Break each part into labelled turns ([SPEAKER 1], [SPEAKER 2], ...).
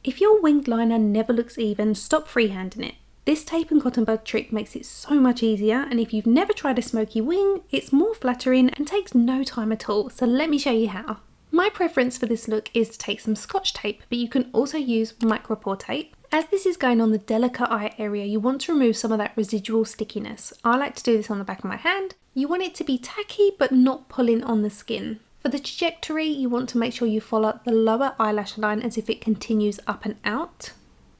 [SPEAKER 1] If your winged liner never looks even, stop freehanding it. This tape and cotton bud trick makes it so much easier, and if you've never tried a smoky wing, it's more flattering and takes no time at all, so let me show you how. My preference for this look is to take some scotch tape, but you can also use micro pore tape. As this is going on the delicate eye area, you want to remove some of that residual stickiness. I like to do this on the back of my hand. You want it to be tacky but not pulling on the skin. For the trajectory, you want to make sure you follow the lower eyelash line as if it continues up and out.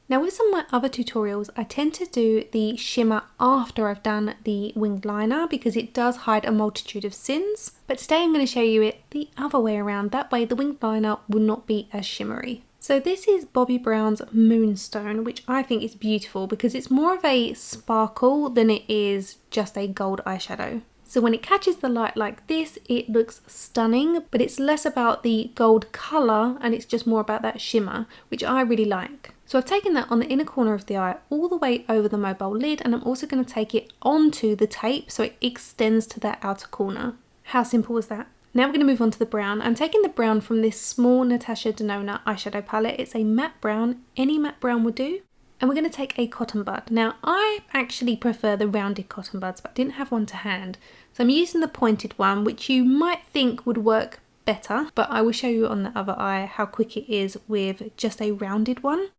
[SPEAKER 1] Now with some of my other tutorials, I tend to do the shimmer after I've done the winged liner because it does hide a multitude of sins. But today I'm going to show you it the other way around. That way the winged liner will not be as shimmery. So this is Bobbi Brown's Moonstone, which I think is beautiful because it's more of a sparkle than it is just a gold eyeshadow. So when it catches the light like this, it looks stunning, but it's less about the gold colour and it's just more about that shimmer, which I really like. So I've taken that on the inner corner of the eye all the way over the mobile lid, and I'm also going to take it onto the tape so it extends to that outer corner. How simple was that? Now we're going to move on to the brown. I'm taking the brown from this small Natasha Denona eyeshadow palette. It's a matte brown, any matte brown would do. And we're going to take a cotton bud. Now I actually prefer the rounded cotton buds, but I didn't have one to hand. So I'm using the pointed one, which you might think would work better, but I will show you on the other eye how quick it is with just a rounded one.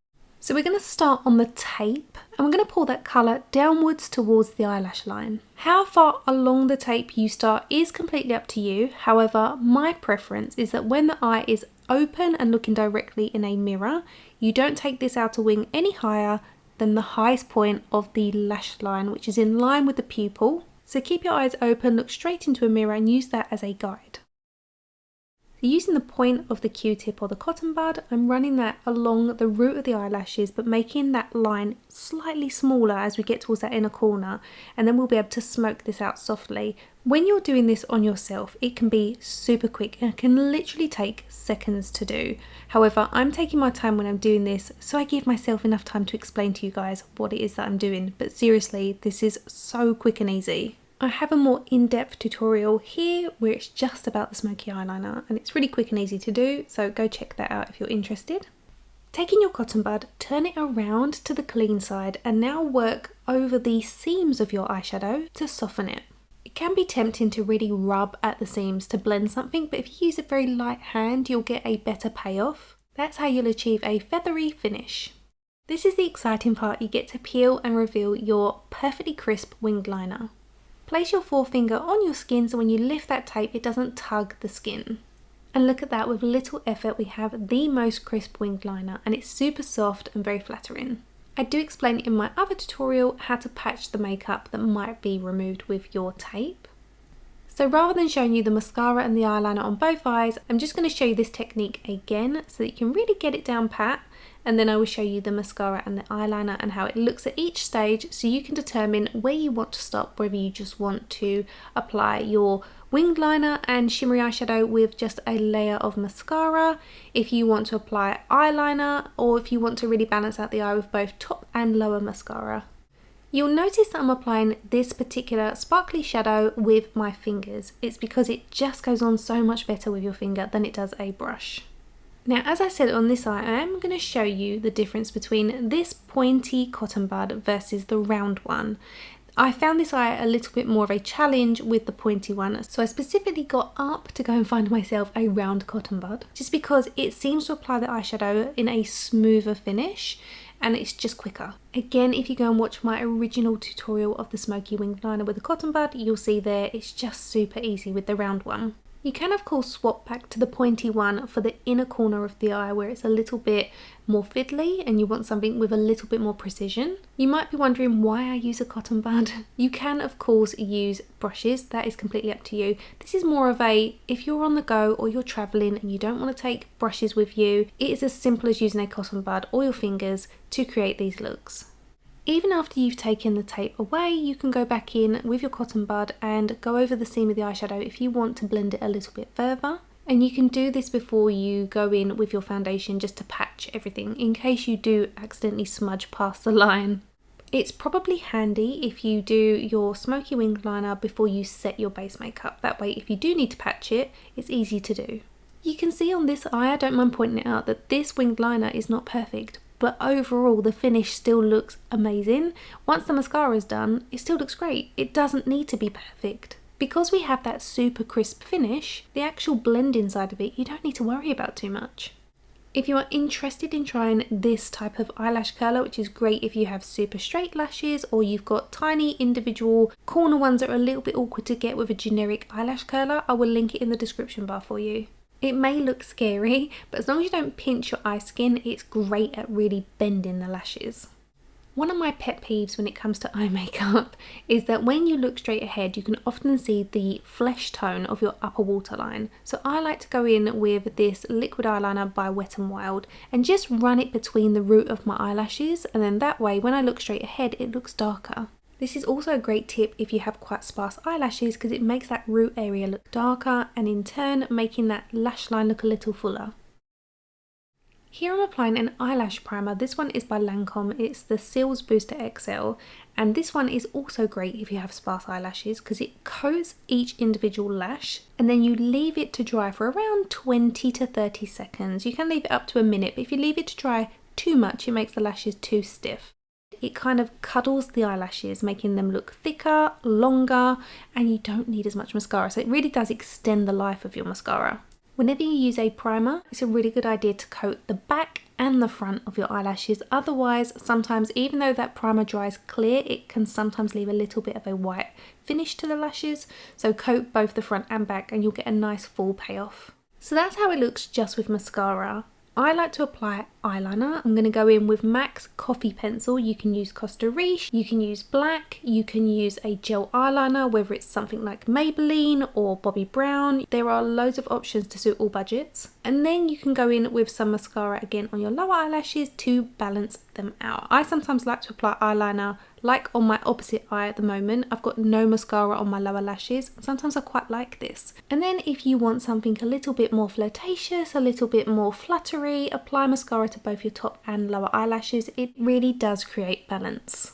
[SPEAKER 1] So we're going to start on the tape and we're going to pull that colour downwards towards the eyelash line. How far along the tape you start is completely up to you. However, my preference is that when the eye is open and looking directly in a mirror, you don't take this outer wing any higher than the highest point of the lash line, which is in line with the pupil. So keep your eyes open, look straight into a mirror and use that as a guide. So using the point of the Q-tip or the cotton bud, I'm running that along the root of the eyelashes, but making that line slightly smaller as we get towards that inner corner, and then we'll be able to smoke this out softly. When you're doing this on yourself, it can be super quick and it can literally take seconds to do. However, I'm taking my time when I'm doing this, so I give myself enough time to explain to you guys what it is that I'm doing. But seriously, this is so quick and easy. I have a more in-depth tutorial here where it's just about the smoky eyeliner and it's really quick and easy to do, so go check that out if you're interested. Taking your cotton bud, turn it around to the clean side and now work over the seams of your eyeshadow to soften it. It can be tempting to really rub at the seams to blend something, but if you use a very light hand, you'll get a better payoff. That's how you'll achieve a feathery finish. This is the exciting part, you get to peel and reveal your perfectly crisp winged liner. Place your forefinger on your skin so when you lift that tape it doesn't tug the skin. And look at that, with little effort we have the most crisp winged liner and it's super soft and very flattering. I do explain in my other tutorial how to patch the makeup that might be removed with your tape. So rather than showing you the mascara and the eyeliner on both eyes, I'm just going to show you this technique again so that you can really get it down pat, and then I will show you the mascara and the eyeliner and how it looks at each stage so you can determine where you want to stop, whether you just want to apply your winged liner and shimmery eyeshadow with just a layer of mascara, if you want to apply eyeliner, or if you want to really balance out the eye with both top and lower mascara. You'll notice that I'm applying this particular sparkly shadow with my fingers. It's because it just goes on so much better with your finger than it does a brush. Now, as I said on this eye, I am going to show you the difference between this pointy cotton bud versus the round one. I found this eye a little bit more of a challenge with the pointy one, so I specifically got up to go and find myself a round cotton bud, just because it seems to apply the eyeshadow in a smoother finish and it's just quicker. Again, if you go and watch my original tutorial of the smoky winged liner with the cotton bud, you'll see there it's just super easy with the round one. You can of course swap back to the pointy one for the inner corner of the eye where it's a little bit more fiddly and you want something with a little bit more precision. You might be wondering why I use a cotton bud. You can of course use brushes, that is completely up to you. This is more of a, if you're on the go or you're travelling and you don't want to take brushes with you, it is as simple as using a cotton bud or your fingers to create these looks. Even after you've taken the tape away, you can go back in with your cotton bud and go over the seam of the eyeshadow if you want to blend it a little bit further. And you can do this before you go in with your foundation just to patch everything in case you do accidentally smudge past the line. It's probably handy if you do your smoky winged liner before you set your base makeup. That way if you do need to patch it, it's easy to do. You can see on this eye, I don't mind pointing it out, that this winged liner is not perfect, but overall the finish still looks amazing. Once the mascara is done, it still looks great. It doesn't need to be perfect. Because we have that super crisp finish, the actual blend inside of it, you don't need to worry about too much. If you are interested in trying this type of eyelash curler, which is great if you have super straight lashes or you've got tiny individual corner ones that are a little bit awkward to get with a generic eyelash curler, I will link it in the description bar for you. It may look scary, but as long as you don't pinch your eye skin, it's great at really bending the lashes. One of my pet peeves when it comes to eye makeup is that when you look straight ahead, you can often see the flesh tone of your upper waterline. So I like to go in with this liquid eyeliner by Wet n Wild and just run it between the root of my eyelashes, and then that way when I look straight ahead it looks darker. This is also a great tip if you have quite sparse eyelashes because it makes that root area look darker and in turn making that lash line look a little fuller. Here I'm applying an eyelash primer. This one is by Lancome. It's the Cils Booster XL, and this one is also great if you have sparse eyelashes because it coats each individual lash and then you leave it to dry for around 20 to 30 seconds. You can leave it up to a minute, but if you leave it to dry too much, it makes the lashes too stiff. It kind of cuddles the eyelashes, making them look thicker, longer, and you don't need as much mascara. So it really does extend the life of your mascara. Whenever you use a primer, it's a really good idea to coat the back and the front of your eyelashes. Otherwise, sometimes even though that primer dries clear, it can sometimes leave a little bit of a white finish to the lashes. So coat both the front and back and you'll get a nice full payoff. So that's how it looks just with mascara. I like to apply eyeliner. I'm going to go in with MAC's Coffee Pencil. You can use Costa Riche, you can use black, you can use a gel eyeliner, whether it's something like Maybelline or Bobbi Brown. There are loads of options to suit all budgets. And then you can go in with some mascara again on your lower eyelashes to balance them out. I sometimes like to apply eyeliner like on my opposite eye at the moment. I've got no mascara on my lower lashes. Sometimes I quite like this. And then if you want something a little bit more flirtatious, a little bit more fluttery, apply mascara to both your top and lower eyelashes. It really does create balance.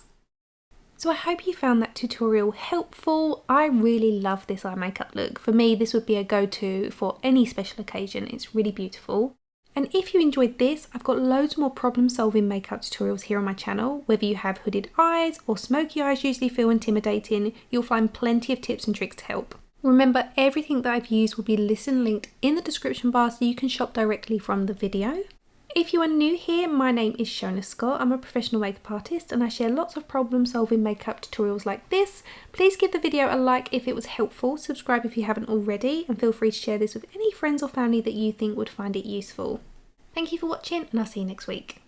[SPEAKER 1] So I hope you found that tutorial helpful. I really love this eye makeup look. For me, this would be a go-to for any special occasion. It's really beautiful. And if you enjoyed this, I've got loads more problem solving makeup tutorials here on my channel. Whether you have hooded eyes or smoky eyes usually feel intimidating, you'll find plenty of tips and tricks to help. Remember, everything that I've used will be listed and linked in the description bar so you can shop directly from the video. If you are new here, my name is Shonagh Scott. I'm a professional makeup artist and I share lots of problem solving makeup tutorials like this. Please give the video a like if it was helpful, subscribe if you haven't already, and feel free to share this with any friends or family that you think would find it useful. Thank you for watching and I'll see you next week.